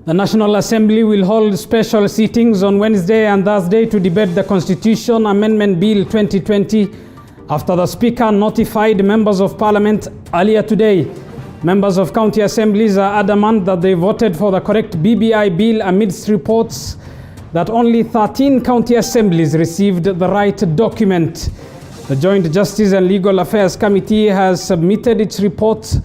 The National Assembly will hold special sittings on Wednesday and Thursday to debate the Constitution Amendment Bill 2020 after the Speaker notified members of Parliament earlier today. Members of county assemblies are adamant that they voted for the correct BBI bill amidst reports that only 13 county assemblies received the right document. The Joint Justice and Legal Affairs Committee has submitted its report.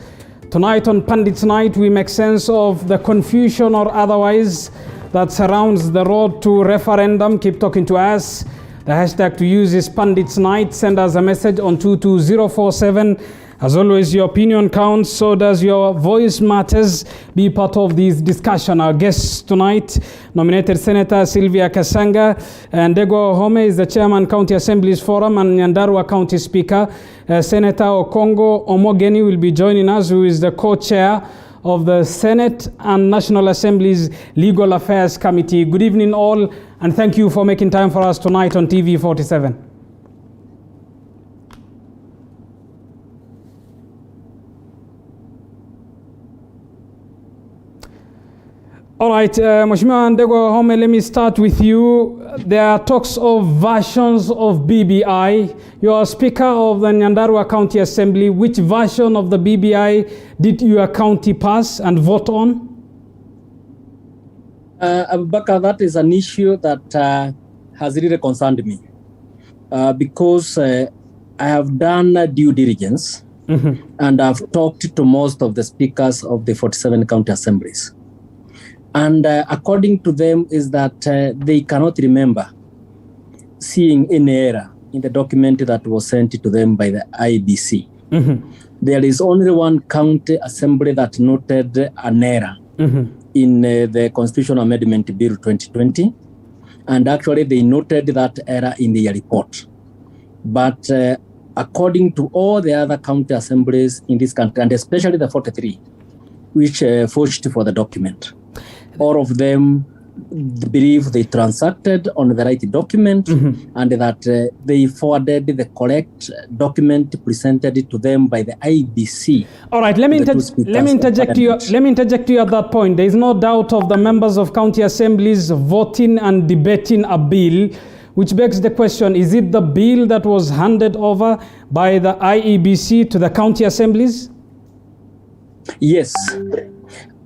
Tonight on Pundits Night, we make sense of the confusion or otherwise that surrounds the road to referendum. Keep talking to us. The hashtag to use is Pundits Night. Send us a message on 22047. As always, your opinion counts, so does your voice matters. Be part of this discussion. Our guests tonight, nominated Senator Sylvia Kasanga, and Ndegwa Home is the Chairman County Assemblies Forum and Nyandarua County Speaker. Senator Okongo Omogeni will be joining us, who is the co-chair of the Senate and National Assembly's Legal Affairs Committee. Good evening all, and thank you for making time for us tonight on TV 47. All right, Mheshimiwa Ndegwa Home, let me start with you. There are talks of versions of BBI. You are Speaker of the Nyandarua County Assembly. Which version of the BBI did your county pass and vote on? Abubakar, that is an issue that has really concerned me because I have done due diligence and I've talked to most of the speakers of the 47 county assemblies. And according to them is that they cannot remember seeing any error in the document that was sent to them by the IBC. There is only one county assembly that noted an error in the Constitutional Amendment Bill 2020. And actually they noted that error in their report. But according to all the other county assemblies in this country, and especially the 43, which forged for the document, all of them believe they transacted on the right document and that they forwarded the correct document presented to them by the IBC. All right, let me interject you at that point. There is no doubt of the members of county assemblies voting and debating a bill, which begs the question, is it the bill that was handed over by the IEBC to the county assemblies? Yes.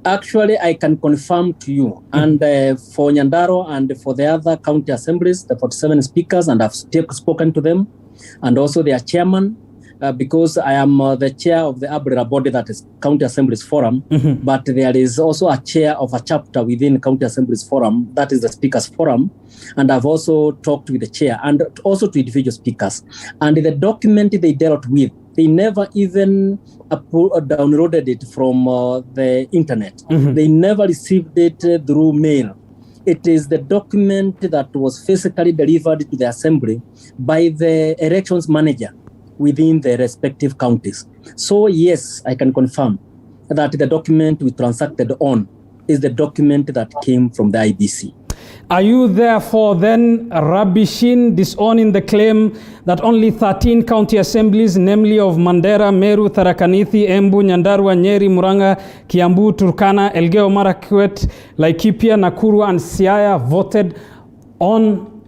Actually, I can confirm to you, and for Nyandaro and for the other county assemblies, the 47 speakers, and I've spoken to them, and also their chairman, because I am the chair of the umbrella body that is County Assemblies Forum, but there is also a chair of a chapter within County Assemblies Forum, that is the Speakers Forum, and I've also talked with the chair and also to individual speakers. And the document they dealt with, they never even downloaded it from the internet. They never received it through mail. It is the document that was physically delivered to the assembly by the elections manager within the respective counties. So yes, I can confirm that the document we transacted on is the document that came from the IBC. Are you therefore then rubbishing, disowning the claim that only 13 county assemblies, namely of Mandera, Meru, Tharaka Nithi, Embu, Nyandarua, Nyeri, Muranga, Kiambu, Turkana, Elgeyo Marakwet, Laikipia, Nakuru, and Siaya voted on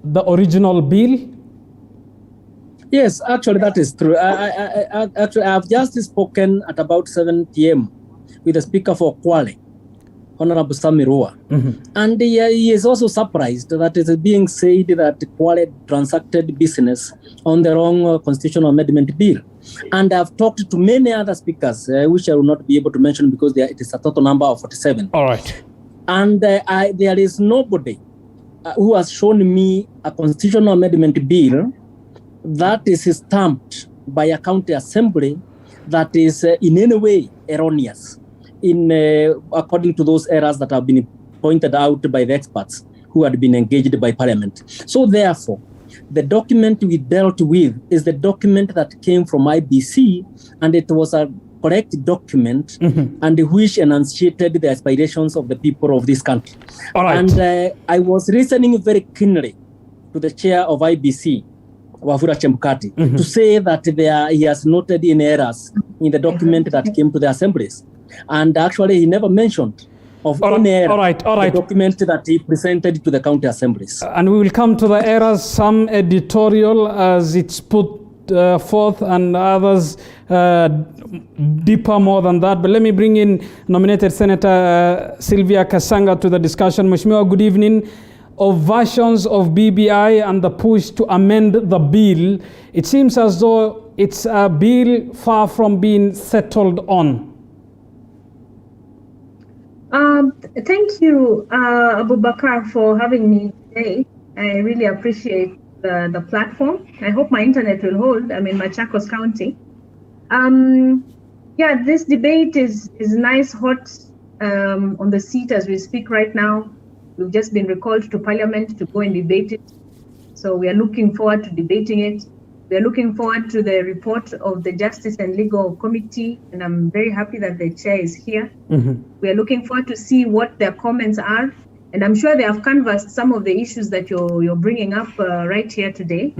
the original bill? Yes, actually that is true. Actually, I have just spoken at about 7 p.m. with the Speaker for Kwale, Honorable Samirua. And he is also surprised that it is being said that Kwale transacted business on the wrong constitutional amendment bill. And I've talked to many other speakers, which I will not be able to mention because it is a total number of 47. All right. And there is nobody who has shown me a constitutional amendment bill that is stamped by a county assembly that is in any way erroneous, according to those errors that have been pointed out by the experts who had been engaged by Parliament. So therefore, the document we dealt with is the document that came from IBC, and it was a correct document and which enunciated the aspirations of the people of this country. All right. And I was listening very keenly to the chair of IBC, Wafula Chembukati, to say that he has noted in errors in the document that came to the assemblies. And actually, he never mentioned of All any error. all right. The document that he presented to the county assemblies. And we will come to the errors, some editorial as it's put forth, and others deeper more than that. But let me bring in nominated Senator Sylvia Kasanga to the discussion. Mheshimiwa, good evening. Of versions of BBI and the push to amend the bill, it seems as though it's a bill far from being settled on. Thank you, Abubakar, for having me today. I really appreciate the platform. I hope my internet will hold. I'm in Machakos County. Yeah, this debate is nice, hot on the seat as we speak right now. We've just been recalled to Parliament to go and debate it. So we are looking forward to debating it. We are looking forward to the report of the Justice and Legal Committee, and I'm very happy that the chair is here. We are looking forward to see what their comments are, and I'm sure they have canvassed some of the issues that you're bringing up right here today.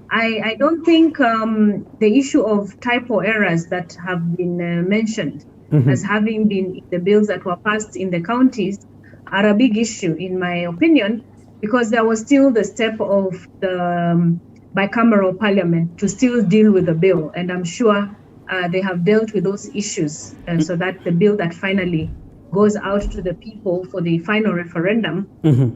I don't think the issue of typo errors that have been mentioned as having been in the bills that were passed in the counties are a big issue, in my opinion, because there was still the step of the bicameral parliament to still deal with the bill. And I'm sure they have dealt with those issues so that the bill that finally goes out to the people for the final referendum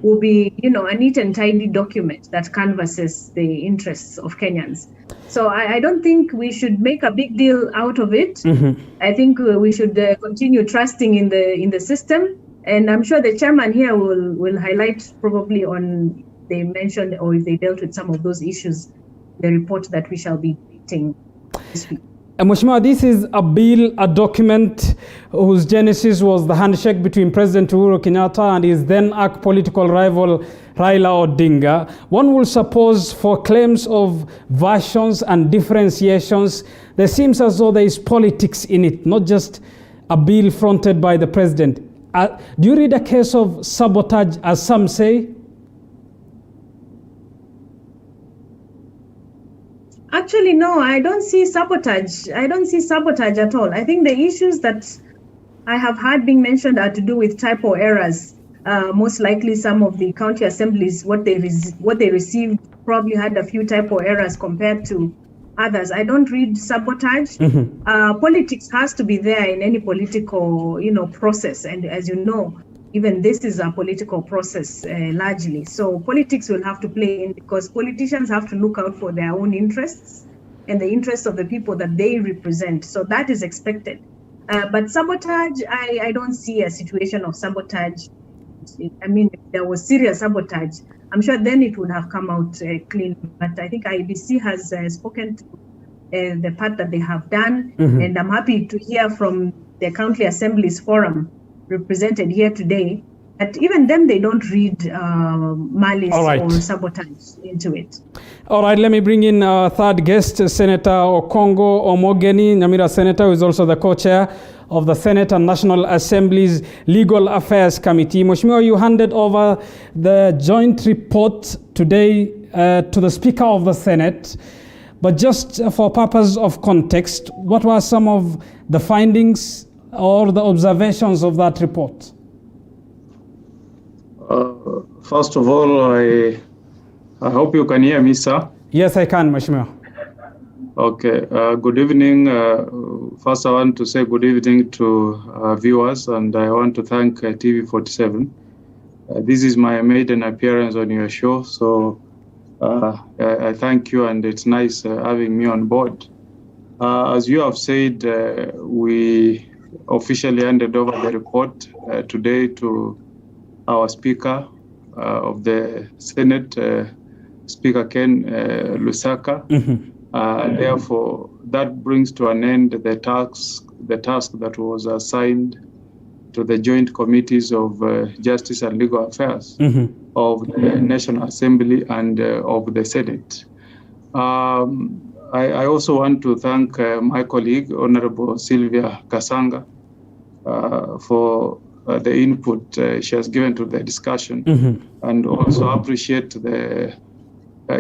will be, a neat and tidy document that canvasses the interests of Kenyans. So I don't think we should make a big deal out of it. I think we should continue trusting in the system. And I'm sure the chairman here will highlight probably on they mentioned or if they dealt with some of those issues, the report that we shall be debating this week. Mheshimiwa, this is a bill, a document whose genesis was the handshake between President Uhuru Kenyatta and his then political rival Raila Odinga. One will suppose for claims of versions and differentiations, there seems as though there is politics in it, not just a bill fronted by the president. Do you read a case of sabotage, as some say? Actually, no, I don't see sabotage. I don't see sabotage at all. I think the issues that I have had being mentioned are to do with typo errors. Most likely some of the county assemblies, what they received probably had a few typo errors compared to others. I don't read sabotage. Politics has to be there in any political, process. And as you know, even this is a political process largely. So politics will have to play in because politicians have to look out for their own interests and the interests of the people that they represent. So that is expected. But sabotage, I don't see a situation of sabotage. I mean, if there was serious sabotage, I'm sure then it would have come out clean. But I think IEBC has spoken to the part that they have done. And I'm happy to hear from the County Assemblies Forum represented here today that even them, they don't read malice or sabotage into it. All right, let me bring in our third guest, Senator Okongo Omogeni, Nyamira Senator, who is also the co-chair of the Senate and National Assembly's Legal Affairs Committee. Mheshimiwa, you handed over the joint report today to the Speaker of the Senate. But just for purpose of context, what were some of the findings or the observations of that report? First of all, I hope you can hear me, sir. Yes, I can, Mheshimiwa. Okay, good evening. First, I want to say good evening to viewers, and I want to thank TV47. This is my maiden appearance on your show, so I thank you, and it's nice having me on board. As you have said, we officially handed over the report today to our Speaker of the Senate, Speaker Ken Lusaka. Therefore, that brings to an end the task that was assigned to the joint committees of Justice and Legal Affairs of the National Assembly and of the Senate. I also want to thank my colleague, Honorable Sylvia Kasanga, for the input she has given to the discussion, and also appreciate the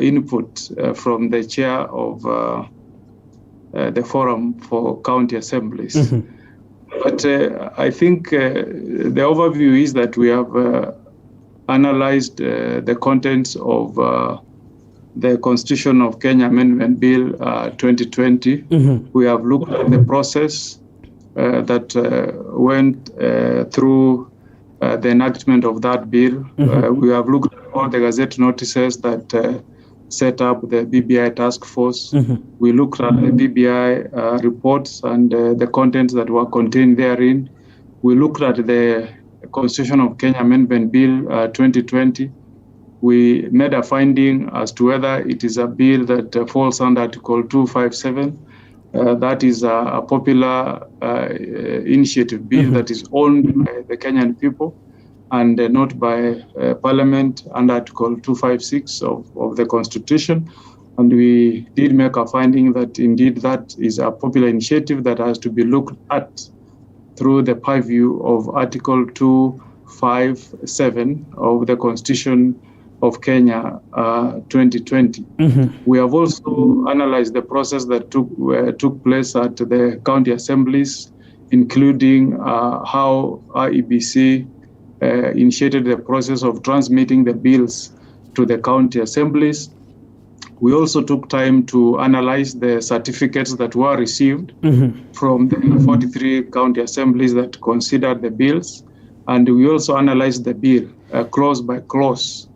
input from the chair of the Forum for County Assemblies. But I think the overview is that we have analyzed the contents of the Constitution of Kenya Amendment Bill 2020. We have looked at the process that went through the enactment of that bill. We have looked at all the Gazette notices that set up the BBI task force. We looked at the BBI reports and the contents that were contained therein. We looked at the Constitution of Kenya Amendment Bill 2020. We made a finding as to whether it is a bill that falls under Article 257. That is a popular initiative bill that is owned by the Kenyan people and not by Parliament under Article 256 of the Constitution. And we did make a finding that indeed that is a popular initiative that has to be looked at through the purview of Article 257 of the Constitution of Kenya 2020. We have also analyzed the process that took place at the county assemblies, including how IEBC initiated the process of transmitting the bills to the county assemblies. We also took time to analyze the certificates that were received from the 43 county assemblies that considered the bills. And we also analyzed the bill clause by clause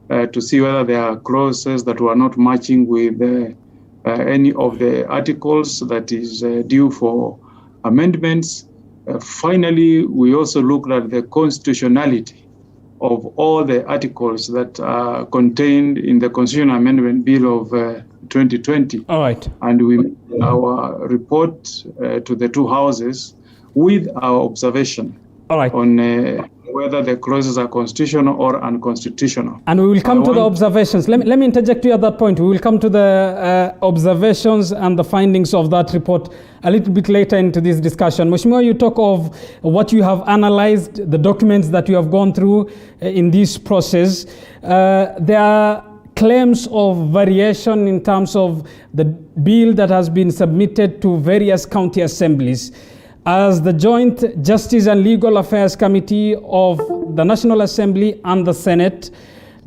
to see whether there are clauses that were not matching with any of the articles that is due for amendments. Finally, we also looked at the constitutionality of all the articles that are contained in the Constitutional Amendment Bill of 2020. All right. And we made our report to the two houses with our observation on whether the clauses are constitutional or unconstitutional. And we will come to the observations. Let me interject you at that point. We will come to the observations and the findings of that report a little bit later into this discussion. Mheshimiwa, you talk of what you have analyzed, the documents that you have gone through in this process. There are claims of variation in terms of the bill that has been submitted to various county assemblies. As the Joint Justice and Legal Affairs Committee of the National Assembly and the Senate,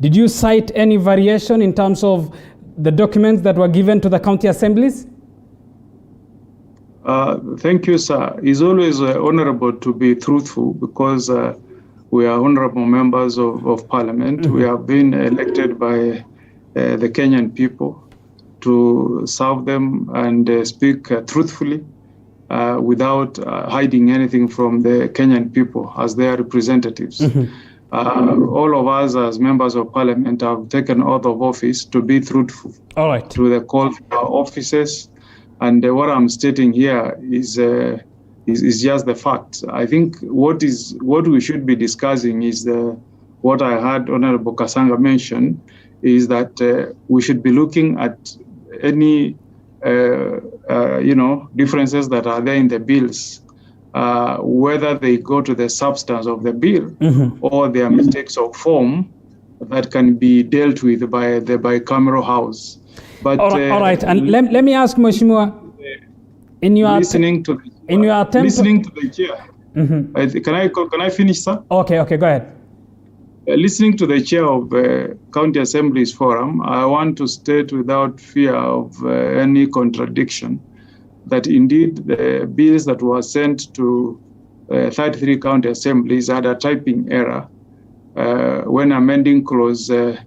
did you cite any variation in terms of the documents that were given to the county assemblies? Thank you, sir. It's always honorable to be truthful because we are honorable members of Parliament. We have been elected by the Kenyan people to serve them and speak truthfully. Without hiding anything from the Kenyan people as their representatives. All of us as members of Parliament have taken oath of office to be truthful to the call for our offices. And what I'm stating here is just the facts. I think what we should be discussing is what I heard Honorable Kasanga mention is that we should be looking at any differences that are there in the bills, whether they go to the substance of the bill or there are mistakes of form that can be dealt with by the bicameral house. But all right. And let me ask Mheshimiwa, in your listening to the chair. Can I finish, sir? Okay, go ahead. Listening to the chair of County Assemblies Forum, I want to state without fear of any contradiction that indeed the bills that were sent to 33 county assemblies had a typing error when amending clause 89,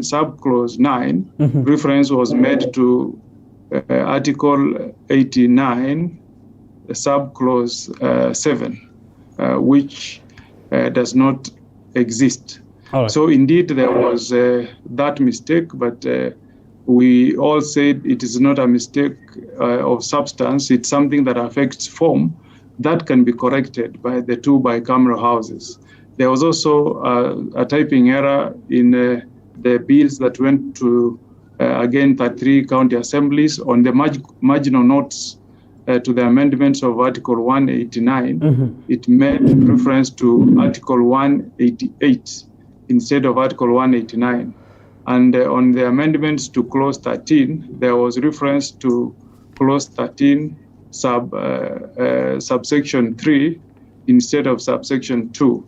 subclause 9, reference was made to Article 89, subclause 7, which does not exist. So indeed there was that mistake, but we all said it is not a mistake of substance. It's something that affects form that can be corrected by the two bicameral houses. There was also a typing error in the bills that went to, again, 33 county assemblies on the marginal notes to the amendments of Article 189. It made reference to Article 188 instead of Article 189. And on the amendments to Clause 13, there was reference to Clause 13, subsection 3 instead of subsection 2.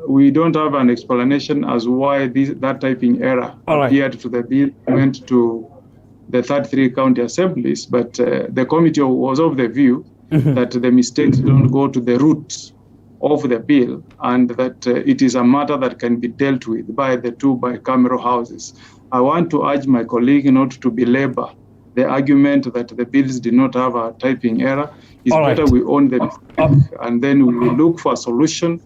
We don't have an explanation as why that typing error appeared to the bill, went to the 33 county assemblies, but the committee was of the view that the mistakes don't go to the roots of the bill, and that it is a matter that can be dealt with by the two bicameral houses. I want to urge my colleague not to belabor the argument that the bills did not have a typing error. It's better we own the mistake, and then we will look for a solution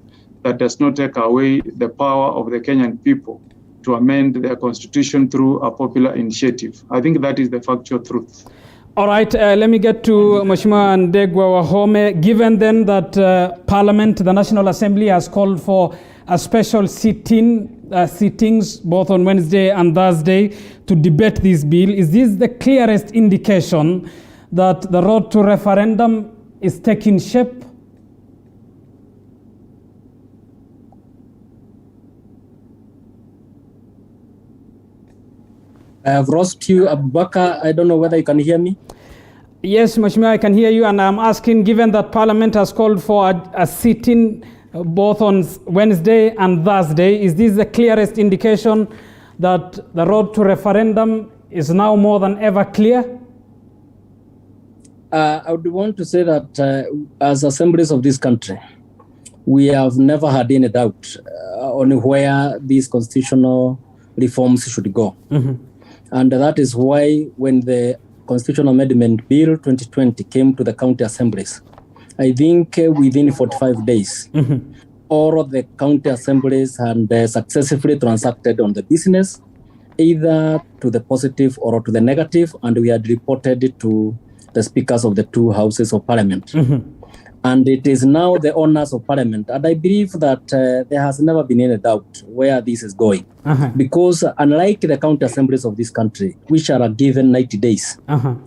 that does not take away the power of the Kenyan people to amend their constitution through a popular initiative. I think that is the factual truth. All right, let me get to Mheshimiwa Ndegwa Wahome. Given then that Parliament, the National Assembly, has called for a special sittings both on Wednesday and Thursday to debate this bill, is this the clearest indication that the road to referendum is taking shape? I have lost you, Abubakar. I don't know whether you can hear me. Yes, Mheshimiwa, I can hear you, and I'm asking, given that Parliament has called for a sitting both on Wednesday and Thursday, is this the clearest indication that the road to referendum is now more than ever clear? I would want to say that as assemblies of this country, we have never had any doubt on where these constitutional reforms should go. And that is why when the Constitutional Amendment Bill 2020 came to the county assemblies, I think within 45 days, all of the county assemblies had successfully transacted on the business, either to the positive or to the negative, and we had reported to the speakers of the two houses of parliament. And it is now the owners of parliament. And I believe that there has never been any doubt where this is going. Because unlike the county assemblies of this country, which are given 90 days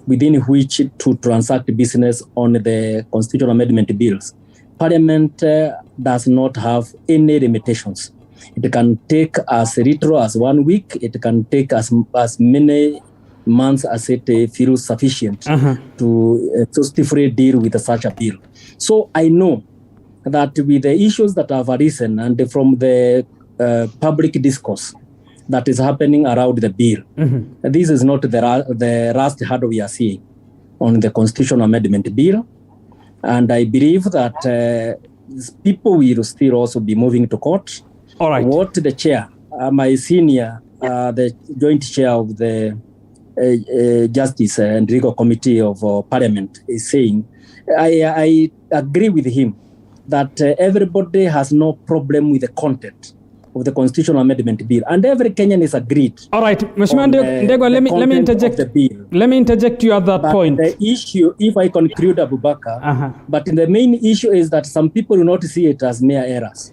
within which to transact business on the constitutional amendment bills, parliament does not have any limitations. It can take as little as 1 week. It can take as many months as it feels sufficient to justifiably deal with such a bill. So I know that with the issues that have arisen and from the public discourse that is happening around the bill, this is not the last hurdle we are seeing on the constitutional amendment bill. And I believe that people will still also be moving to court. All right. What the chair, my senior, the joint chair of the Justice and Legal Committee of Parliament is saying, I agree with him that everybody has no problem with the content of the constitutional amendment bill, and every Kenyan is agreed. All right, Mheshimiwa Ndegwa, let me interject. Let me interject you at that point. The issue, if I conclude, Abubakar, but the main issue is that some people do not see it as mere errors.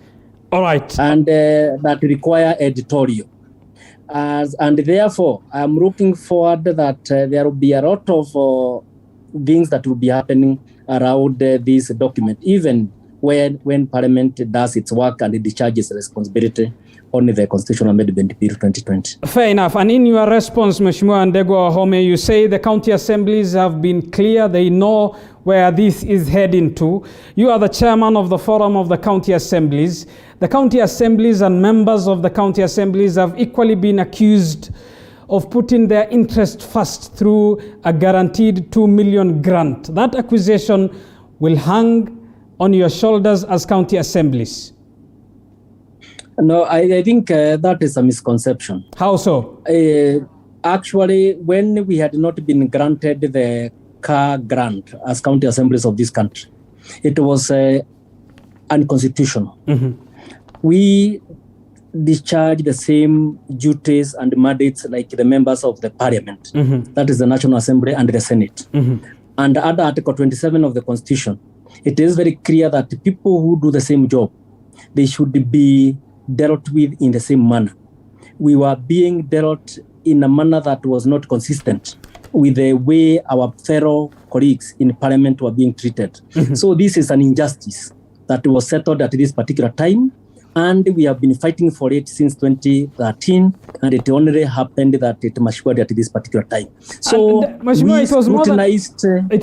All right, and that require editorial. And therefore, I'm looking forward that there will be a lot of things that will be happening around this document, even when Parliament does its work and it discharges responsibility on the Constitutional Amendment Bill 2020. Fair enough. And in your response, Mheshimiwa Ndegwa Wahome, you say the county assemblies have been clear. They know where this is heading to. You are the chairman of the Forum of the County Assemblies. The county assemblies and members of the county assemblies have equally been accused of putting their interest first through a guaranteed 2 million grant. That accusation will hang on your shoulders as county assemblies. No, I think that is a misconception. How so? Actually, when we had not been granted the car grant as county assemblies of this country, it was unconstitutional. We discharge the same duties and mandates like the members of the parliament. That is the National Assembly and the Senate. And under Article 27 of the Constitution, it is very clear that people who do the same job, they should be dealt with in the same manner. We were being dealt in a manner that was not consistent with the way our fellow colleagues in parliament were being treated. So this is an injustice that was settled at this particular time, And we have been fighting for it since 2013, and it only happened that it matured at this particular time. So it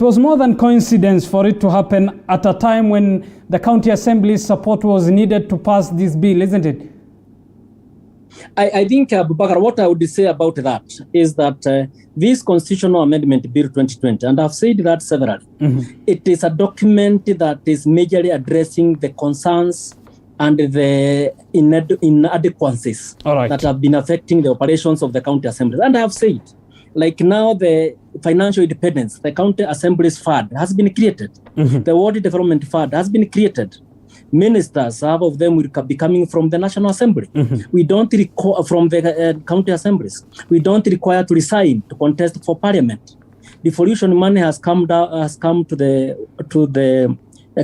was more than coincidence for it to happen at a time when the county assembly's support was needed to pass this bill, isn't it? I think, Abubakar, what I would say about that is that this Constitutional Amendment Bill 2020, and I've said that severally, it is a document that is majorly addressing the concerns and the inadequacies that have been affecting the operations of the county assemblies. And I have said, like now the financial independence, the county assemblies fund has been created. The Ward Development Fund has been created. Ministers, half of them will be coming from the National Assembly. We don't require from the county assemblies. We don't require to resign to contest for parliament. Devolution money has come to the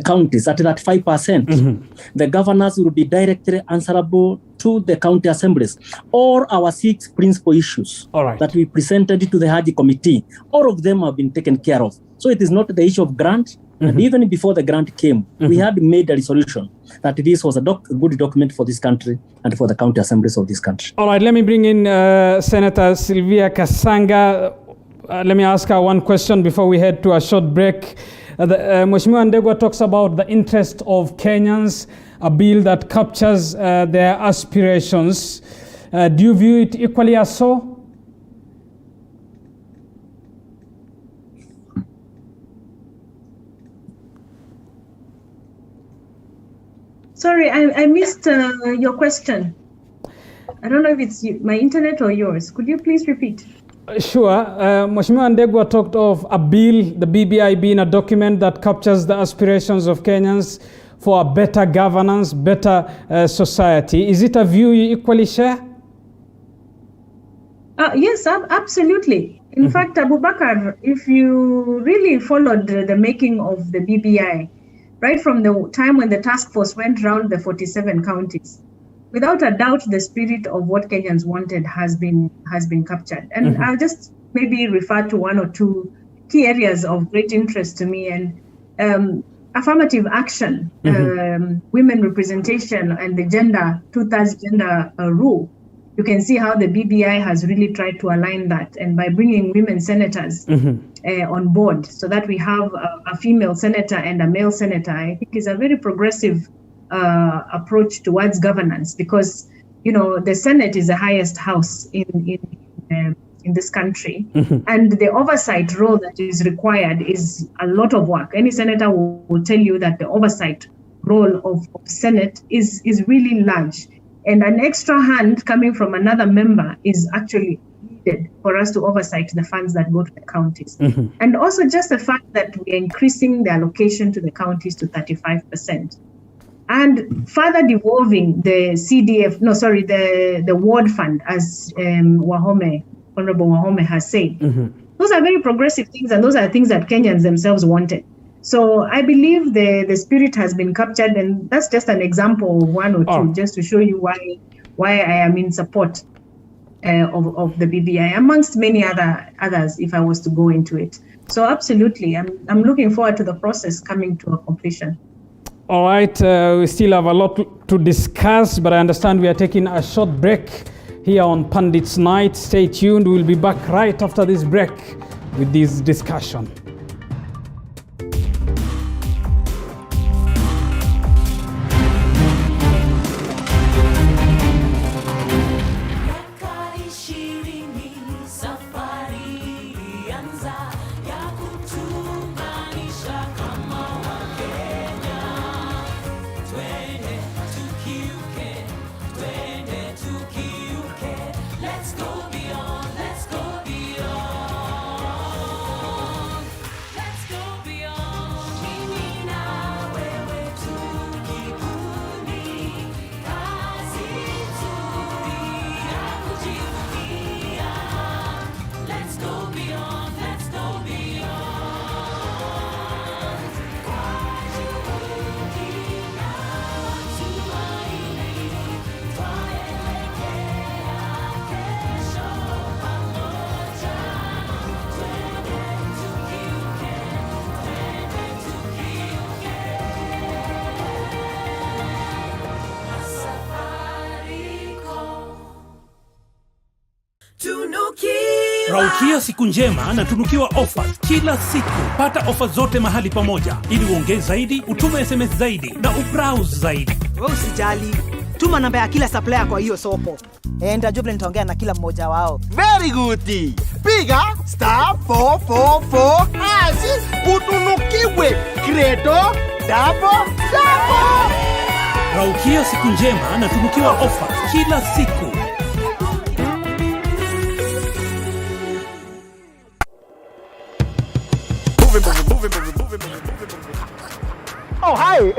counties at that 5%. The governors will be directly answerable to the county assemblies. All our 6 principal issues that we presented to the Haji Committee, all of them have been taken care of. So it is not the issue of grant. And even before the grant came, we had made a resolution that this was a good document for this country and for the county assemblies of this country. All right, let me bring in Senator Sylvia Kasanga. Let me ask her one question before we head to a short break. Mheshimiwa Ndegwa talks about the interest of Kenyans, a bill that captures their aspirations. Do you view it equally as so? Sorry, I missed your question. I don't know if it's my internet or yours. Could you please repeat? Sure. Mheshimiwa Ndegwa talked of a bill, the BBI being a document that captures the aspirations of Kenyans for a better governance, better society. Is it a view you equally share? Yes, absolutely. In fact, Abubakar, if you really followed the making of the BBI, right from the time when the task force went around the 47 counties, without a doubt, the spirit of what Kenyans wanted has been captured. And I'll just maybe refer to one or two key areas of great interest to me. And affirmative action, women representation, and the gender, 2/3 gender rule. You can see how the BBI has really tried to align that, and by bringing women senators on board, so that we have a female senator and a male senator, I think is a very progressive approach towards governance, because the Senate is the highest house in this country, and the oversight role that is required is a lot of work. Any senator will tell you that the oversight role of Senate is really large. And an extra hand coming from another member is actually needed for us to oversight the funds that go to the counties. And also just the fact that we are increasing the allocation to the counties to 35%. And further devolving the the ward fund, as Honorable Wahome has said. Those are very progressive things, and those are things that Kenyans themselves wanted. So I believe the spirit has been captured, and that's just an example of one or two, just to show you why I am in support of the BBI, amongst many others, if I was to go into it. So absolutely, I'm looking forward to the process coming to a completion. All right, we still have a lot to discuss, but I understand we are taking a short break here on Pundits Night. Stay tuned, we'll be back right after this break with this discussion. Let's go Raukia siku njema na tunukiwa ofa kila siku. Pata ofa zote mahali pamoja ili uongeze zaidi, utume SMS zaidi na ubrowse zaidi. Wewe usijali. Tuma namba ya kila supplier kwa hiyo soko. Ndio nitaongea na kila mmoja wao. Very good. Piga *444 hash utunukiwe Credo double. Raukia siku njema na tunukiwa ofa kila siku. Oh, hi.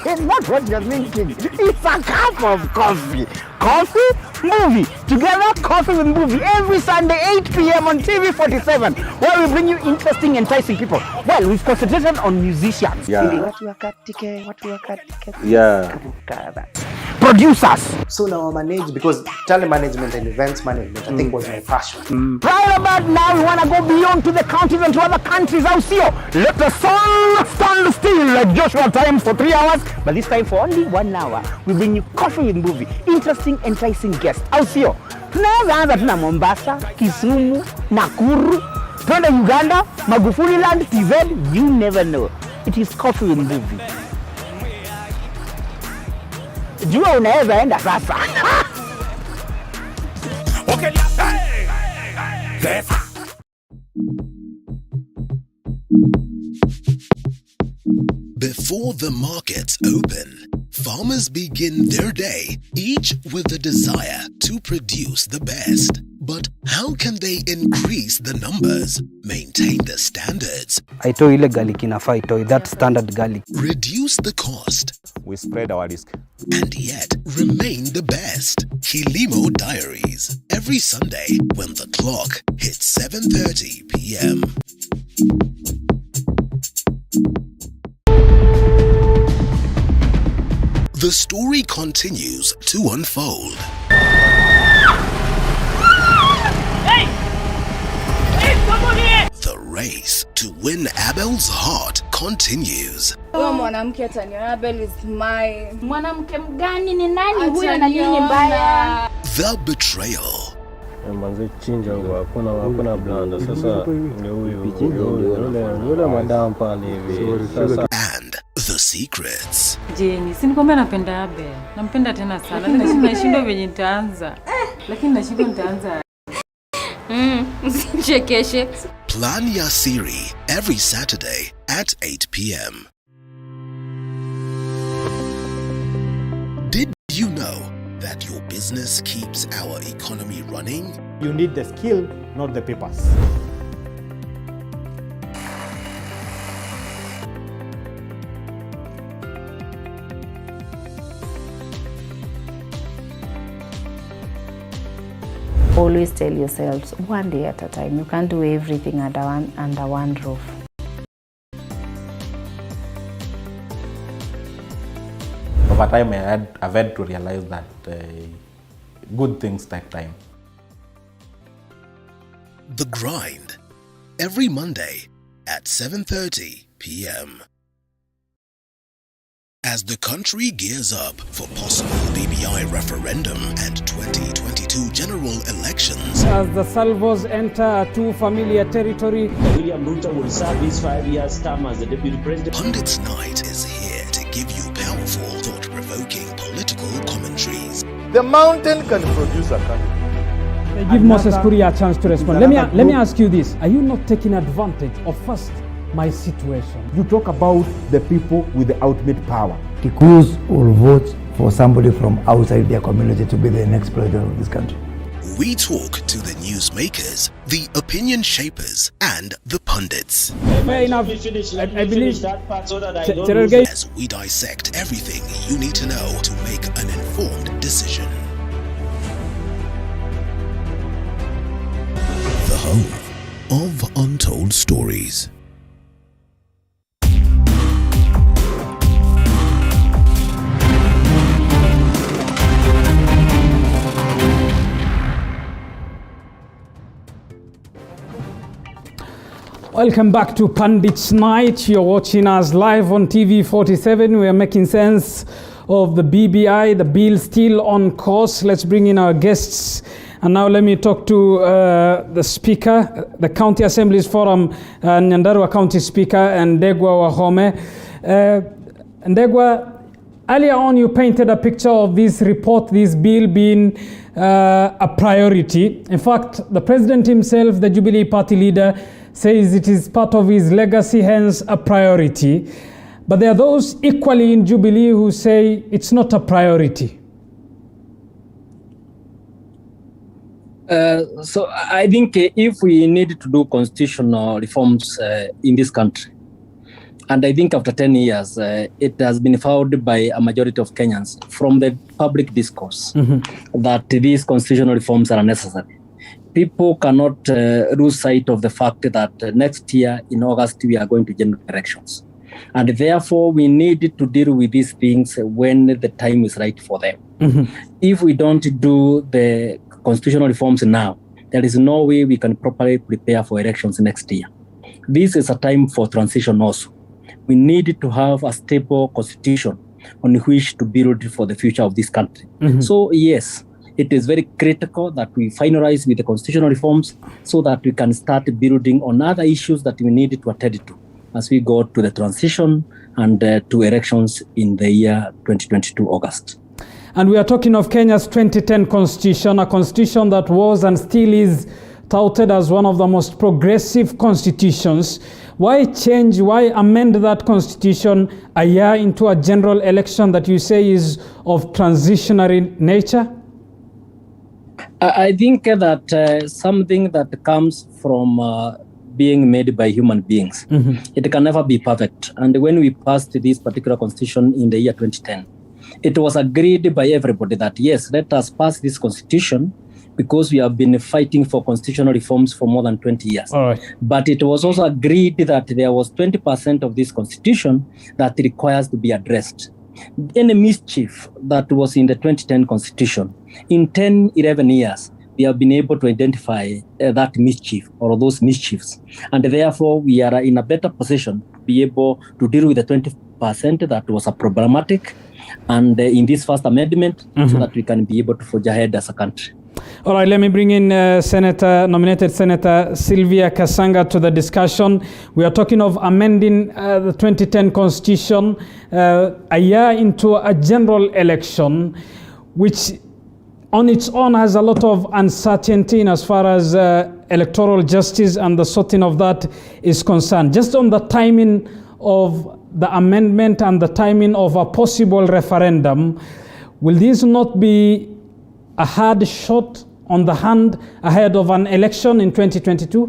It's not what you're thinking. It's a cup of coffee. Coffee, movie. Together, Coffee with Movie. Every Sunday, 8 p.m. on TV 47. Where we bring you interesting, enticing people. Well, we've concentrated on musicians. Yeah. Producers. So now I manage because talent management and events management, I think was my passion. Right about now, we want to go beyond to the counties and to other countries. Out here, let the sun stand still like Joshua time for 3 hours. But this time for only 1 hour, we bring you Coffee with Movie. Interesting, enticing guests. Out here, tunaweza anza tuna Mombasa, Kisumu, Nakuru, twende Uganda, Magufuli Land, TZ, you never know. It is Coffee with Movie. Jua unaweza enda sasa. Okay. Before the markets open, farmers begin their day, each with the desire to produce the best. But how can they increase the numbers, maintain the standards, Aito ile garlic inafaa itoi, that standard garlic. reduce the cost, we spread our risk, and yet remain the best? Kilimo Diaries, every Sunday when the clock hits 7:30 p.m. The story continues to unfold. The race to win Abel's heart continues. Mwanamke ataniona, Abel is mine. Mwanamke mgani ni nani huyo na nini mbaya? The betrayal. manze chinja hakuna blanda sasa ni huyu yule madam pale hivi sasa. And the secrets. Jenny, si nikwambia napenda Abel. Nampenda tena sana. Nashindwa venye nitaanza. Lakini nashindwa nitaanza. Chekeshe. Plan ya siri every Saturday at 8 p.m. Did you know that your business keeps our economy running? You need the skill, not the papers. Always tell yourselves, one day at a time. You can't do everything under one roof. Over time, I've had to realize that good things take time. The Grind, every Monday at 7:30 p.m. As the country gears up for possible BBI Referendum and 2022 general elections. As the salvos enter too familiar territory, William Ruto will serve his 5-year term as the deputy president. Pundits Night is here to give you powerful, thought-provoking political commentaries. The mountain can produce a country. Give Moses Kuria a chance to respond. Let me ask you this. Are you not taking advantage of first my situation? You talk about the people with the ultimate power. Kikuyus will vote for somebody from outside their community to be the next president of this country. We talk to the newsmakers, the opinion shapers, and the pundits. Fair enough. I believe that part so that I don't lose. As we dissect everything you need to know to make an informed decision. The Home of Untold Stories. Welcome back to Pundits Night. You're watching us live on TV 47. We are making sense of the BBI, the bill still on course. Let's bring in our guests And now let me talk to the Speaker, the County Assembly's Forum, Nyandarua County Speaker, and Ndegwa Wahome. Ndegwa, earlier on you painted a picture of this report, this bill being a priority. In fact, the President himself, the Jubilee Party leader, says it is part of his legacy, hence a priority. But there are those equally in Jubilee who say it's not a priority. So I think if we need to do constitutional reforms in this country, and I think after 10 years, it has been found by a majority of Kenyans from the public discourse that these constitutional reforms are necessary. People cannot lose sight of the fact that next year in August, we are going to general elections. And therefore, we need to deal with these things when the time is right for them. If we don't do the constitutional reforms now, there is no way we can properly prepare for elections next year. This is a time for transition also. We need to have a stable constitution on which to build for the future of this country. So yes, it is very critical that we finalize with the constitutional reforms so that we can start building on other issues that we need to attend to as we go to the transition and to elections in the year 2022 August. And we are talking of Kenya's 2010 constitution, a constitution that was and still is touted as one of the most progressive constitutions. Why change, why amend that constitution a year into a general election that you say is of transitionary nature? I think that something that comes from being made by human beings, it can never be perfect. And when we passed this particular constitution in the year 2010, it was agreed by everybody that yes, let us pass this constitution because we have been fighting for constitutional reforms for more than 20 years. But it was also agreed that there was 20% of this constitution that requires to be addressed. Any mischief that was in the 2010 constitution, in 10, 11 years, we have been able to identify that mischief or those mischiefs. And therefore, we are in a better position to be able to deal with the 20% that was problematic and in this first amendment so that we can be able to forge ahead as a country. All right, let me bring in nominated Senator Sylvia Kasanga to the discussion. We are talking of amending the 2010 Constitution a year into a general election, which on its own has a lot of uncertainty in as far as electoral justice and the sorting of that is concerned. Just on the timing of the amendment and the timing of a possible referendum, will this not be a hard shot on the hand ahead of an election in 2022?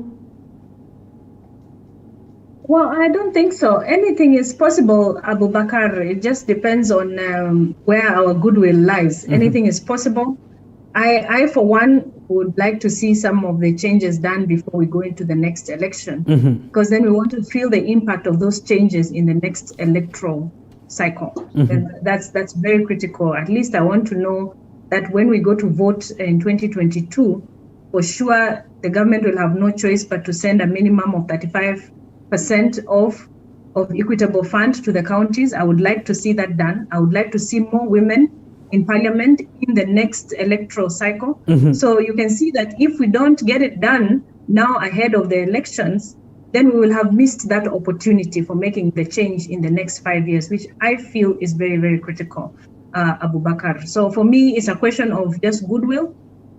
Well, I don't think so. Anything is possible, Abu Bakar. It just depends on where our goodwill lies. Anything is possible. I, for one, would like to see some of the changes done before we go into the next election, because then we want to feel the impact of those changes in the next electoral cycle. That's very critical. At least I want to know that when we go to vote in 2022, for sure the government will have no choice but to send a minimum of 35% of equitable fund to the counties. I would like to see that done. I would like to see more women in parliament in the next electoral cycle. So you can see that if we don't get it done now ahead of the elections, then we will have missed that opportunity for making the change in the next 5 years, which I feel is very, very critical, Abu Bakar. So for me, it's a question of just goodwill.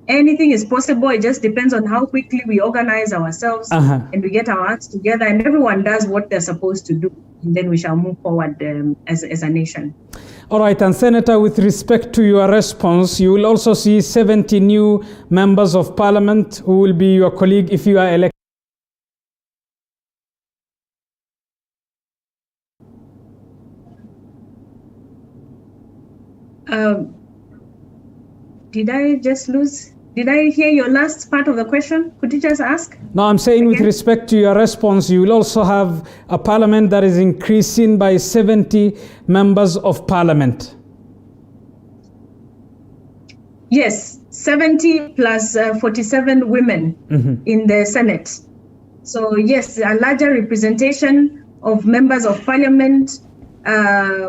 Anything is possible. It just depends on how quickly we organize ourselves and we get our acts together and everyone does what they're supposed to do. And then we shall move forward as a nation. All right, and Senator, with respect to your response, you will also see 70 new members of parliament who will be your colleague if you are elected. Did I just lose? Did I hear your last part of the question? Could you just ask? No, I'm saying with respect to your response, you will also have a parliament that is increasing by 70 members of parliament. Yes, 70 plus 47 women in the Senate. So yes, a larger representation of members of parliament,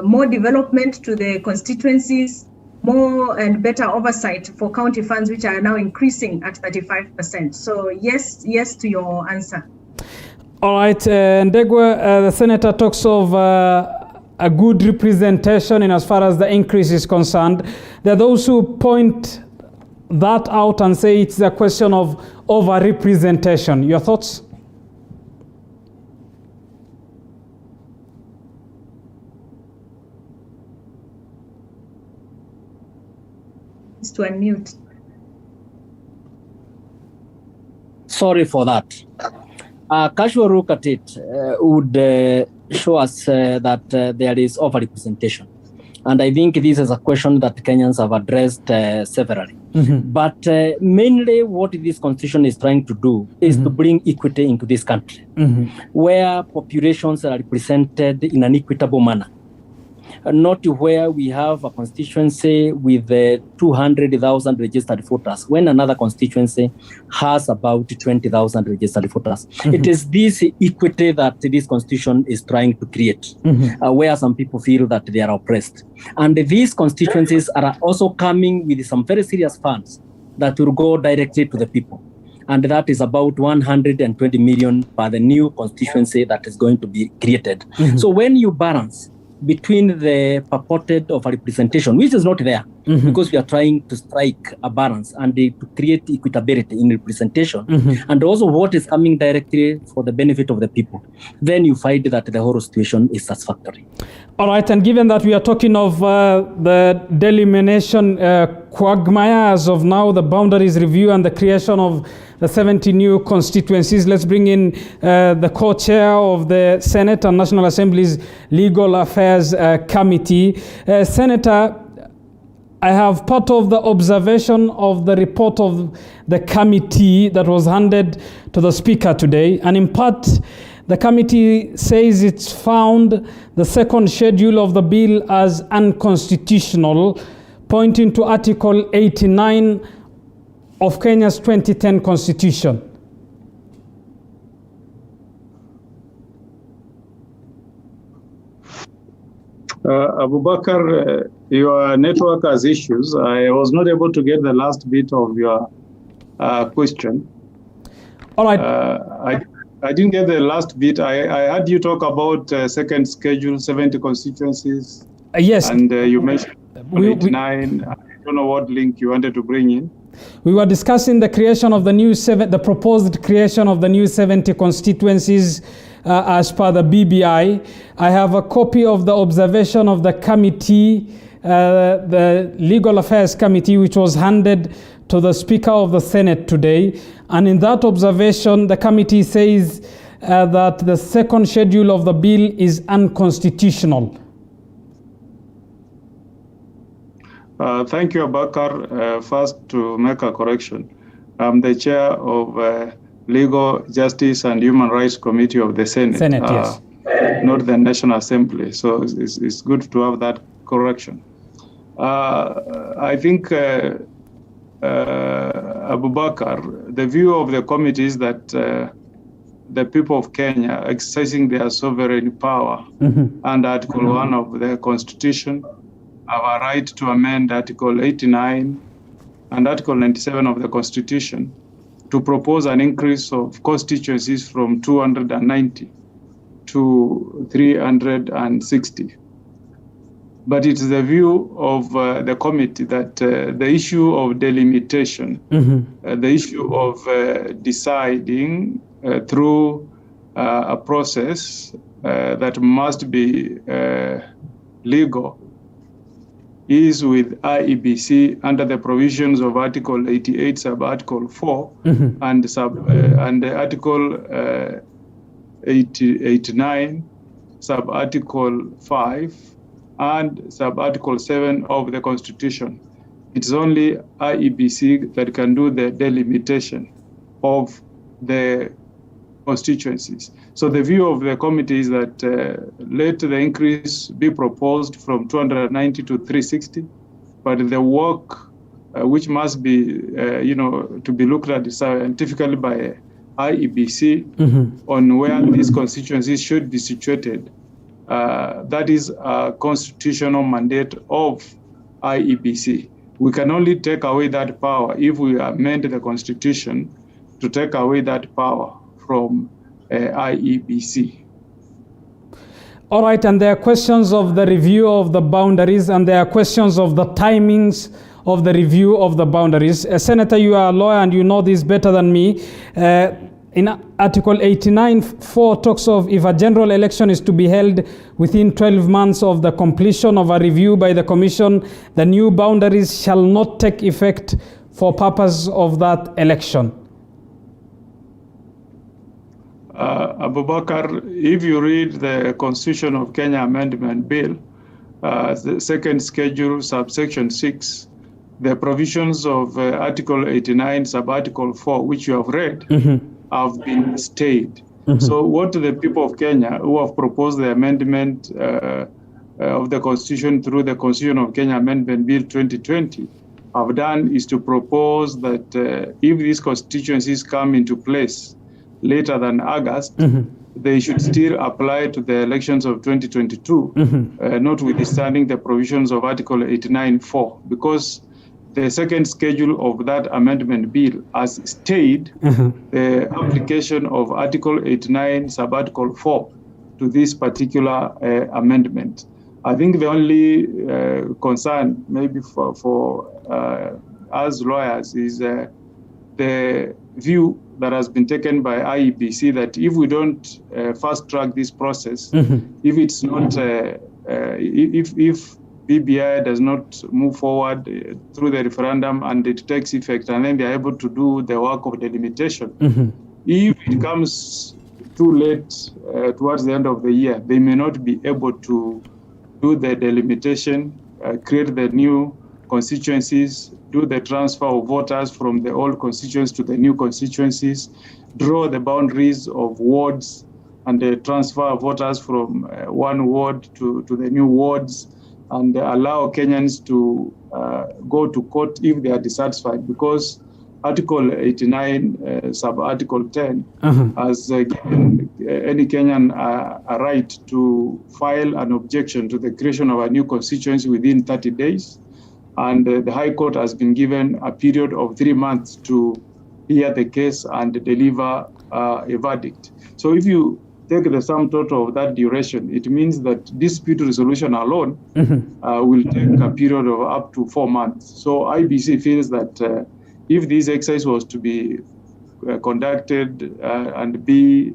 more development to the constituencies, more and better oversight for county funds, which are now increasing at 35%. So yes to your answer. All right, Ndegwa, the senator talks of a good representation in as far as the increase is concerned. There are those who point that out and say it's a question of over-representation. Your thoughts? It's to unmute. Sorry for that. Casual look at it would show us that there is over-representation. And I think this is a question that Kenyans have addressed severally. But mainly what this constitution is trying to do is to bring equity into this country, where populations are represented in an equitable manner. Not where we have a constituency with 200,000 registered voters, when another constituency has about 20,000 registered voters. It is this equity that this constitution is trying to create, where some people feel that they are oppressed. And these constituencies are also coming with some very serious funds that will go directly to the people. And that is about 120 million per the new constituency that is going to be created. So when you balance between the purported of a representation, which is not there, because we are trying to strike a balance and to create equitability in representation, and also what is coming directly for the benefit of the people, then you find that the whole situation is satisfactory. All right, and given that we are talking of the delimitation quagmire as of now, the boundaries review and the creation of the 70 new constituencies, let's bring in the co-chair of the Senate and National Assembly's Legal Affairs Committee. Senator, I have part of the observation of the report of the committee that was handed to the Speaker today, and in part, the committee says it's found the second schedule of the bill as unconstitutional, pointing to Article 89 of Kenya's 2010 Constitution. Abubakar, your network has issues. I was not able to get the last bit of your question. All right. I didn't get the last bit. I heard you talk about second schedule, 70 constituencies. Yes. And you mentioned 89. I don't know what link you wanted to bring in. We were discussing the creation of the proposed creation of the new 70 constituencies as per the BBI. I have a copy of the observation of the committee, the Legal Affairs Committee, which was handed to the Speaker of the Senate today. And in that observation, the committee says that the second schedule of the bill is unconstitutional. Thank you, Abubakar. First, to make a correction, I'm the chair of Legal, Justice and Human Rights Committee of the Senate. Yes. Not the National Assembly. So it's good to have that correction. I think, Abubakar, the view of the committee is that the people of Kenya exercising their sovereign power under Article 1 of the Constitution have a right to amend Article 89 and Article 97 of the Constitution to propose an increase of constituencies from 290 to 360. But it is the view of the committee that the issue of delimitation, the issue of deciding through a process that must be legal is with IEBC under the provisions of Article 88, sub-Article 4, and Article 89, sub-Article 5, and sub-Article 7 of the Constitution. It's only IEBC that can do the delimitation of the constituencies. So the view of the committee is that let the increase be proposed from 290 to 360, but the work which must be, to be looked at scientifically by IEBC on where these constituencies should be situated. That is a constitutional mandate of IEBC. We can only take away that power if we amend the constitution to take away that power from IEBC. All right, and there are questions of the review of the boundaries, and there are questions of the timings of the review of the boundaries. Senator, you are a lawyer and you know this better than me. In Article 89(4) talks of if a general election is to be held within 12 months of the completion of a review by the Commission, the new boundaries shall not take effect for purpose of that election. Abubakar, if you read the Constitution of Kenya Amendment Bill, the second schedule, subsection 6, the provisions of Article 89, sub-Article 4, which you have read, have been stayed. So what the people of Kenya who have proposed the amendment of the Constitution through the Constitution of Kenya Amendment Bill 2020 have done is to propose that if these constituencies come into place later than August, they should still apply to the elections of 2022, notwithstanding the provisions of Article 89(4), because the second schedule of that amendment bill has stayed the application of Article 89, sub-Article 4 to this particular amendment. I think the only concern maybe for us lawyers is the view that has been taken by IEBC that if we don't fast track this process, if it's not, if BBI does not move forward through the referendum and it takes effect, and then they are able to do the work of delimitation, if it comes too late towards the end of the year, they may not be able to do the delimitation, create the new constituencies, do the transfer of voters from the old constituencies to the new constituencies, draw the boundaries of wards, and transfer of voters from one ward to the new wards, and allow Kenyans to go to court if they are dissatisfied, because Article 89, sub-Article 10, has given any Kenyan a right to file an objection to the creation of a new constituency within 30 days. And the High Court has been given a period of 3 months to hear the case and deliver a verdict. So if you take the sum total of that duration, it means that dispute resolution alone will take a period of up to 4 months. So IBC feels that if this exercise was to be conducted and be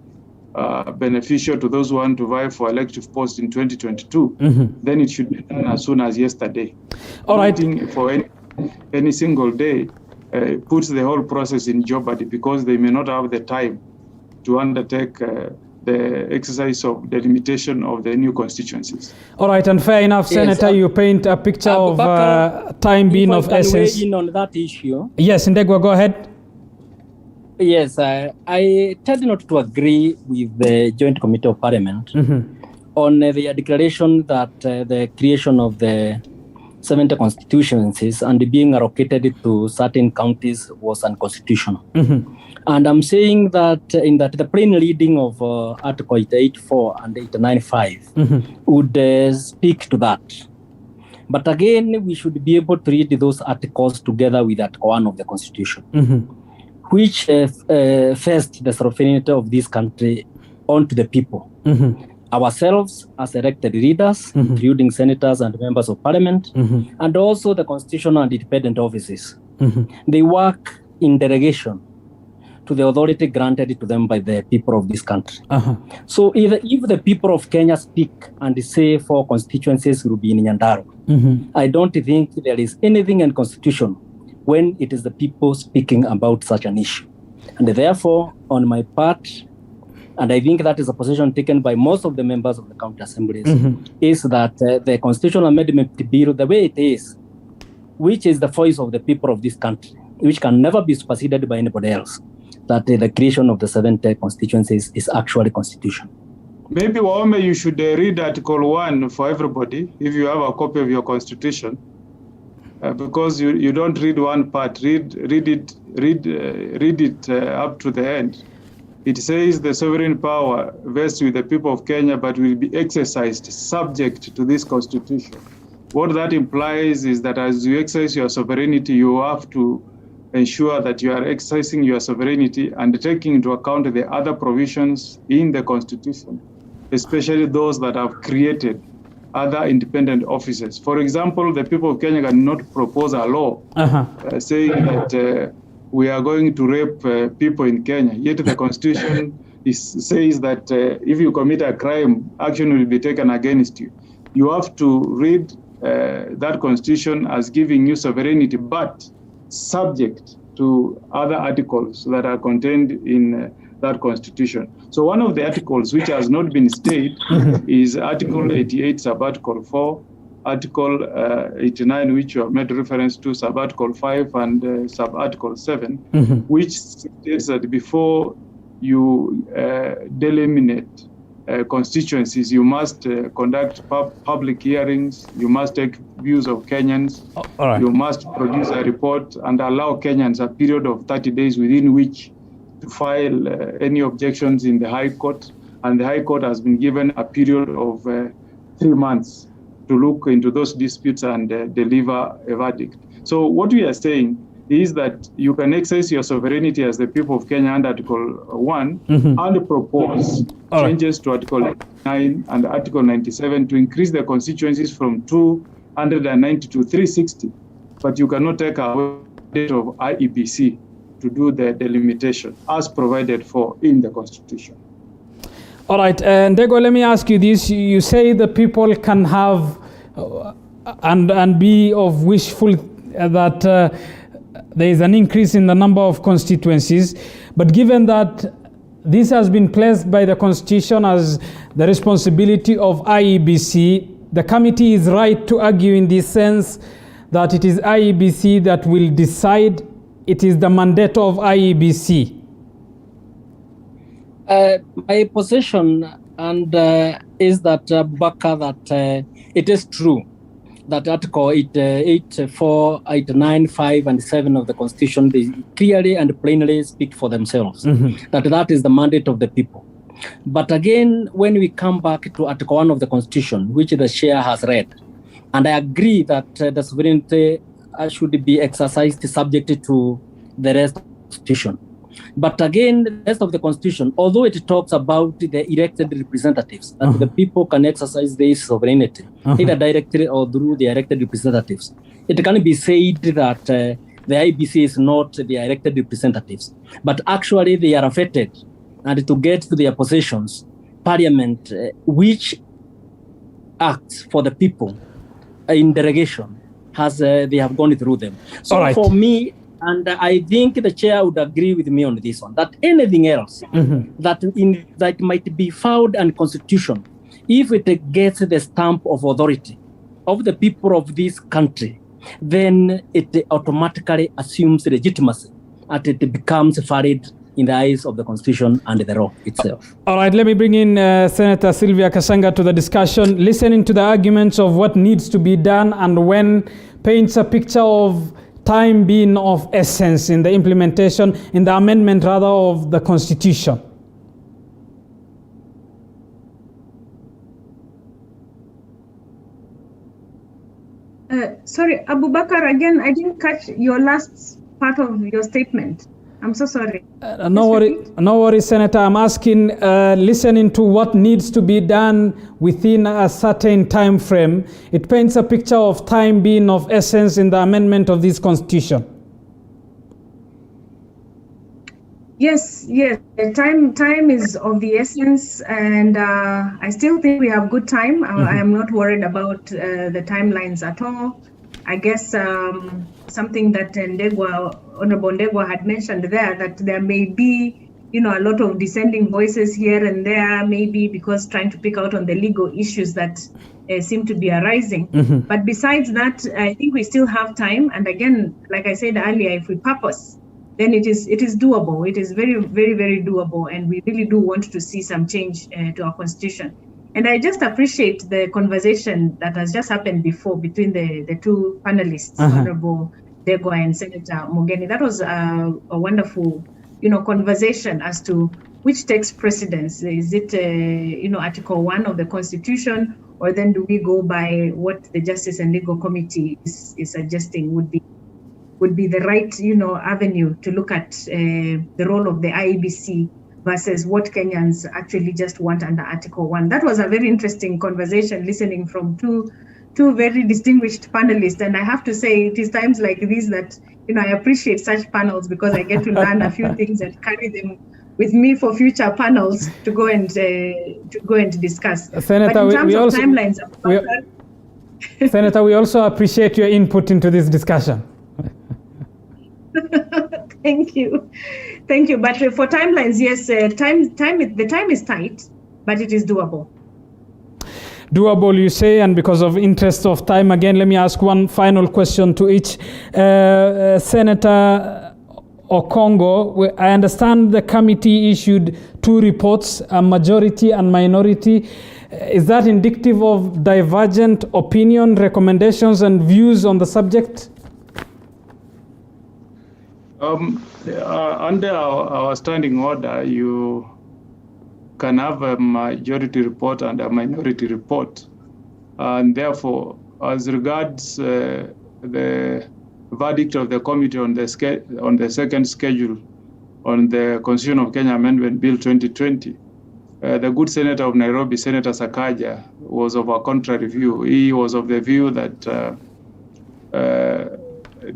beneficial to those who want to vie for elective posts in 2022, then it should be done as soon as yesterday. All right. Waiting for any single day puts the whole process in jeopardy, because they may not have the time to undertake the exercise of the limitation of the new constituencies. All right, and fair enough, Senator, you paint a picture of time being of essence. Weigh in on that issue. Yes, Ndegwa, go ahead. Yes, I tend not to agree with the Joint Committee of Parliament on their declaration that the creation of the 70 constituencies and being allocated to certain counties was unconstitutional. And I'm saying that in that the plain reading of Article 84 and 895 would speak to that. But again, we should be able to read those articles together with Article 1 of the Constitution, which first the sovereignty of this country onto the people. Ourselves as elected leaders, including senators and members of parliament, and also the constitutional and independent offices. They work in delegation to the authority granted to them by the people of this country. So if the people of Kenya speak and say 4 constituencies will be in Nyandarua, I don't think there is anything in constitution when it is the people speaking about such an issue. And therefore, on my part, and I think that is a position taken by most of the members of the county assemblies, is that the constitutional amendment bill, the way it is, which is the voice of the people of this country, which can never be superseded by anybody else, that the creation of the 70 constituencies is actually constitutional. Maybe, Waume, you should read Article 1 for everybody, if you have a copy of your constitution, because you don't read one part, read it up to the end. It says the sovereign power vests with the people of Kenya, but will be exercised subject to this constitution. What that implies is that as you exercise your sovereignty, you have to ensure that you are exercising your sovereignty and taking into account the other provisions in the Constitution, especially those that have created other independent offices. For example, the people of Kenya cannot propose a law saying that we are going to rape people in Kenya, yet the Constitution says that if you commit a crime, action will be taken against you. You have to read that Constitution as giving you sovereignty, but subject to other articles that are contained in that Constitution. So one of the articles which has not been stayed is Article 88, Sub-Article 4, Article 89, which you have made reference to, Sub-Article 5 and Sub-Article 7, which states that before you delimitate constituencies, you must conduct public hearings, you must take views of Kenyans, you must produce a report and allow Kenyans a period of 30 days within which to file any objections in the High Court. And the High Court has been given a period of 3 months to look into those disputes and deliver a verdict. So what we are saying is that you can exercise your sovereignty as the people of Kenya under Article 1 and propose changes to Article 9 and Article 97 to increase the constituencies from 290 to 360. But you cannot take away the mandate of IEBC to do the delimitation as provided for in the Constitution. All right, Ndego, let me ask you this. You say the people can have and be of wishful that there is an increase in the number of constituencies, but given that this has been placed by the Constitution as the responsibility of IEBC, the committee is right to argue in this sense that it is IEBC that will decide. It is the mandate of IEBC. My position is that, Baka, that it is true that Article 84, 89, 5, and 7 of the Constitution, they clearly and plainly speak for themselves, that is the mandate of the people. But again, when we come back to Article 1 of the Constitution, which the chair has read, and I agree that the sovereignty should be exercised subject to the rest of the Constitution. But again, the rest of the Constitution, although it talks about the elected representatives, that the people can exercise their sovereignty, either directly or through the elected representatives, it can be said that the IEBC is not the elected representatives, but actually they are affected, and to get to their positions, Parliament, which acts for the people in delegation, they have gone through them. So for me, and I think the chair would agree with me on this one, that anything else that might be found unconstitutional, if it gets the stamp of authority of the people of this country, then it automatically assumes legitimacy and it becomes valid in the eyes of the Constitution and the law itself. All right, let me bring in Senator Sylvia Kasanga to the discussion. Listening to the arguments of what needs to be done and when paints a picture of time being of essence in the implementation, in the amendment rather, of the Constitution. Sorry, Abu Bakar, again, I didn't catch your last part of your statement. I'm so sorry. No worries, Senator. I'm asking, listening to what needs to be done within a certain time frame. It paints a picture of time being of essence in the amendment of this Constitution. Yes. Time is of the essence, and I still think we have good time. I am not worried about the timelines at all. I guess something that Honorable Ndegwa had mentioned there, that there may be, a lot of dissenting voices here and there, maybe because trying to pick out on the legal issues that seem to be arising. But besides that, I think we still have time. And again, like I said earlier, if we purpose, then it is doable. It is very, very, very doable. And we really do want to see some change to our Constitution. And I just appreciate the conversation that has just happened before between the two panelists, Honorable Ndegwa and Senator Mugeni. That was a wonderful, conversation as to which takes precedence. Is it, Article 1 of the Constitution, or then do we go by what the Justice and Legal Committee is suggesting would be the right, avenue to look at the role of the IEBC versus what Kenyans actually just want under Article 1. That was a very interesting conversation, listening from two very distinguished panelists. And I have to say, it is times like these that, I appreciate such panels, because I get to learn a few things and carry them with me for future panels to go and discuss. Senator, but in terms of timelines, Senator, we also appreciate your input into this discussion. Thank you. But for timelines, yes, the time is tight, but it is doable. Doable, you say, and because of interest of time, again, let me ask one final question to each. Senator Okongo, I understand the committee issued 2 reports, a majority and minority. Is that indicative of divergent opinion, recommendations, and views on the subject? Under our standing order, you can have a majority report and a minority report. And therefore, as regards the verdict of the committee on the second schedule on the Constitution of Kenya Amendment Bill 2020, the good senator of Nairobi, Senator Sakaja, was of a contrary view. He was of the view that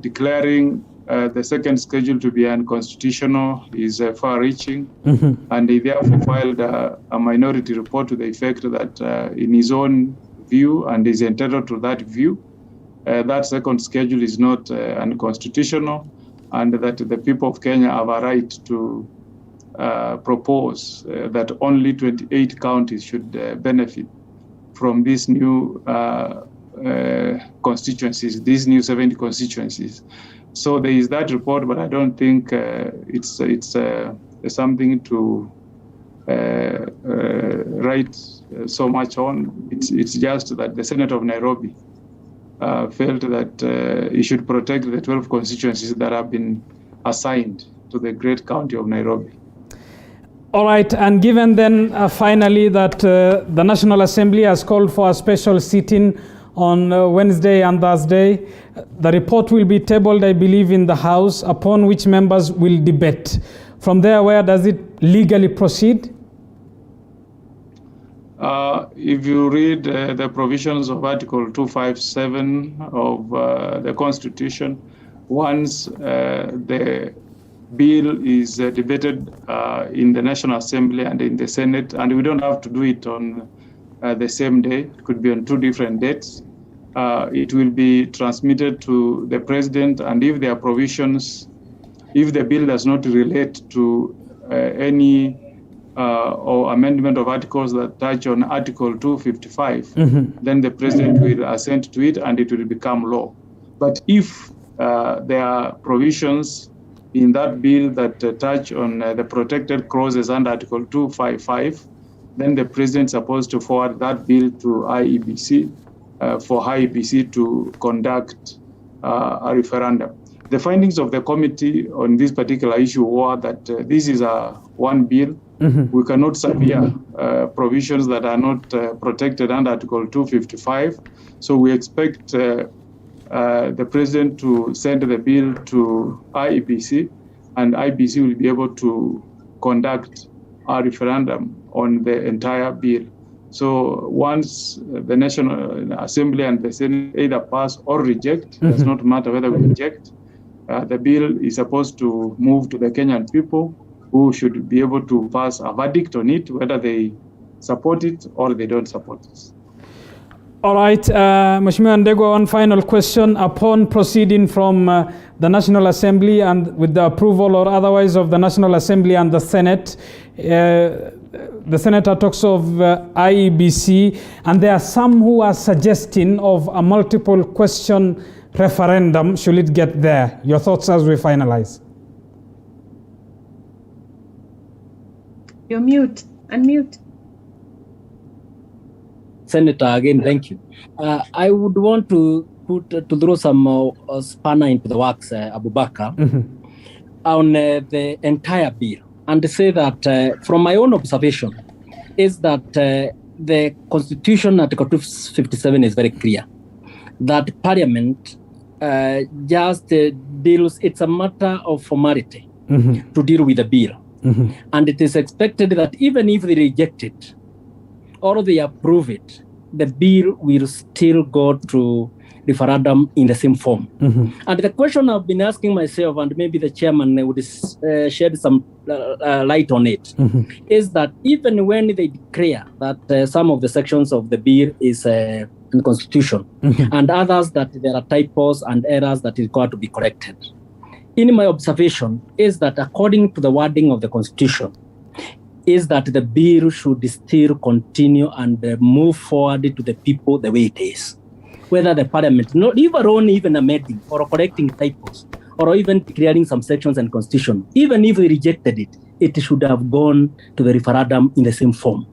declaring the second schedule to be unconstitutional is far-reaching, and he therefore filed a minority report to the effect that in his own view, and is entitled to that view, that second schedule is not unconstitutional, and that the people of Kenya have a right to propose that only 28 counties should benefit from these new constituencies, these new 70 constituencies. So there is that report, but I don't think it's something to write so much on. It's just that the Senator of Nairobi felt that he should protect the 12 constituencies that have been assigned to the great county of Nairobi. All right, and given then finally that the National Assembly has called for a special sitting on Wednesday and Thursday, the report will be tabled, I believe, in the House, upon which members will debate. From there, where does it legally proceed? If you read the provisions of Article 257 of the Constitution, once the bill is debated in the National Assembly and in the Senate, and we don't have to do it on the same day, it could be on 2 different dates, it will be transmitted to the President, and if there are provisions, if the bill does not relate to any or amendment of articles that touch on Article 255, then the President will assent to it and it will become law. But if there are provisions in that bill that touch on the protected clauses under Article 255, then the President is supposed to forward that bill to IEBC for IEBC to conduct a referendum. The findings of the committee on this particular issue were that this is a one bill. We cannot severe provisions that are not protected under Article 255. So we expect the President to send the bill to IEBC, and IEBC will be able to conduct a referendum on the entire bill. So once the National Assembly and the Senate either pass or reject, does not matter whether we reject, the bill is supposed to move to the Kenyan people, who should be able to pass a verdict on it, whether they support it or they don't support it. All right, Mheshimiwa Ndegwa, one final question. Upon proceeding from the National Assembly and with the approval or otherwise of the National Assembly and the Senate, the Senator talks of IEBC, and there are some who are suggesting of a multiple question referendum should it get there. Your thoughts as we finalize? You're mute. Unmute. Senator, again, thank you. I would want to throw some spanner into the works, Abubakar, on the entire bill, and to say that from my own observation is that the Constitution, Article 257 is very clear that Parliament just deals, it's a matter of formality to deal with the bill. And it is expected that even if they reject it or they approve it, the bill will still go to referendum in the same form. And the question I've been asking myself, and maybe the chairman would shed some light on it, is that even when they declare that some of the sections of the bill is unconstitutional, and others that there are typos and errors that require to be corrected, in my observation is that according to the wording of the Constitution, is that the bill should still continue and move forward to the people the way it is. Whether the Parliament, not even amending or correcting typos, or even clearing some sections and Constitution, even if they rejected it, it should have gone to the referendum in the same form.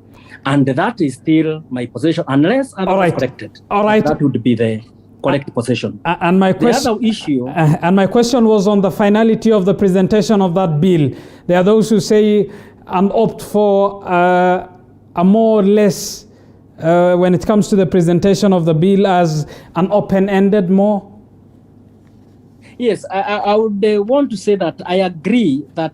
And that is still my position, unless otherwise corrected. All right. That would be the correct position. And my question, the other issue, and my question was on the finality of the presentation of that bill. There are those who say and opt for a more or less, when it comes to the presentation of the bill, as an open-ended more. Yes, I would want to say that I agree that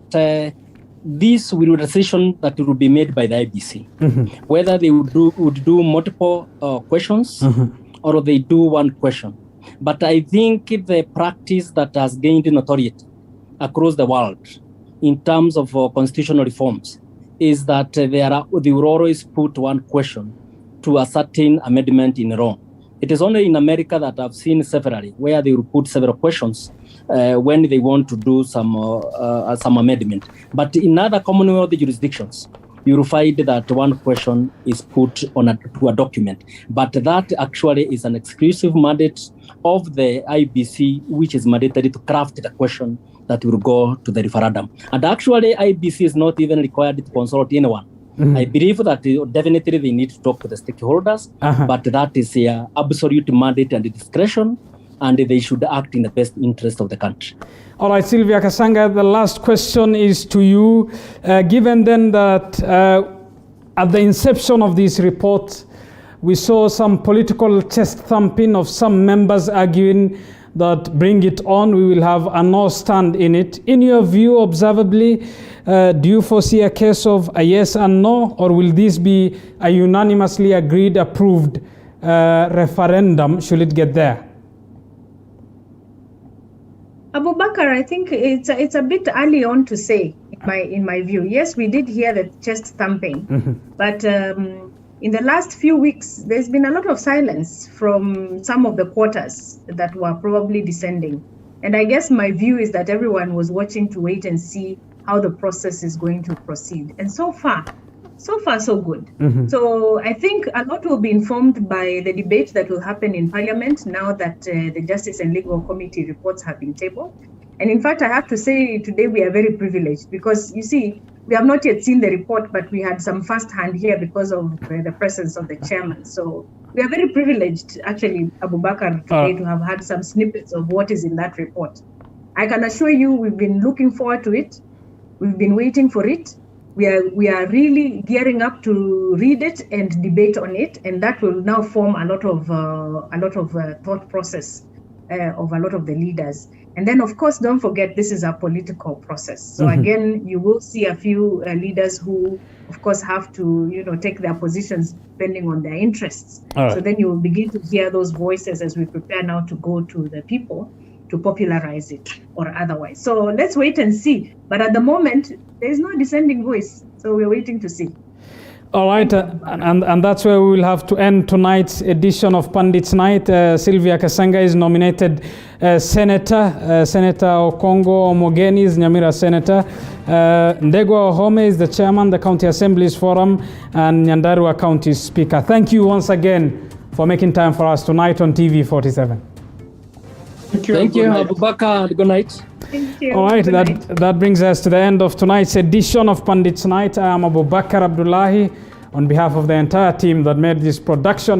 this will be a decision that will be made by the IBC, whether they would do multiple questions or they do one question. But I think the practice that has gained notoriety across the world in terms of constitutional reforms is that they will always put one question to a certain amendment in law. It is only in America that I've seen severally where they will put several questions when they want to do some amendment. But in other Commonwealth jurisdictions, you will find that one question is put to a document. But that actually is an exclusive mandate of the IBC, which is mandated to craft the question that will go to the referendum. And actually, IBC is not even required to consult anyone. I believe that definitely they need to talk to the stakeholders, but that is an absolute mandate and discretion, and they should act in the best interest of the country. All right, Sylvia Kasanga, the last question is to you. Given then that at the inception of this report, we saw some political chest thumping of some members arguing that bring it on, we will have a no stand in it. In your view, observably, do you foresee a case of a yes and no, or will this be a unanimously agreed, approved referendum, should it get there? Abubakar, I think it's a bit early on to say, in my view. Yes, we did hear the chest thumping, but in the last few weeks, there's been a lot of silence from some of the quarters that were probably descending. And I guess my view is that everyone was watching to wait and see how the process is going to proceed. And so far, so good. So I think a lot will be informed by the debate that will happen in Parliament now that the Justice and Legal Committee reports have been tabled. And in fact, I have to say today we are very privileged because, you see, we have not yet seen the report, but we had some first-hand here because of the presence of the chairman. So we are very privileged, actually, Abubakar, today to have had some snippets of what is in that report. I can assure you we've been looking forward to it. We've been waiting for it. We are really gearing up to read it and debate on it, and that will now form a lot of thought process of a lot of the leaders. And then, of course, don't forget, this is a political process. So again, you will see a few leaders who, of course, have to, take their positions depending on their interests. So then you will begin to hear those voices as we prepare now to go to the people to popularize it or otherwise. So let's wait and see. But at the moment, there is no dissenting voice. So we're waiting to see. All right, and that's where we will have to end tonight's edition of Pundits Night. Sylvia Kasanga is nominated Senator. Senator Okongo Omogeni is Nyamira Senator. Ndegwa Ohome is the chairman, the County Assemblies Forum, and Nyandarua County Speaker. Thank you once again for making time for us tonight on TV 47. Thank you, Abubakar. Good night. Thank you. All right, that brings us to the end of tonight's edition of Pundits Night. I am Abubakar Abdullahi on behalf of the entire team that made this production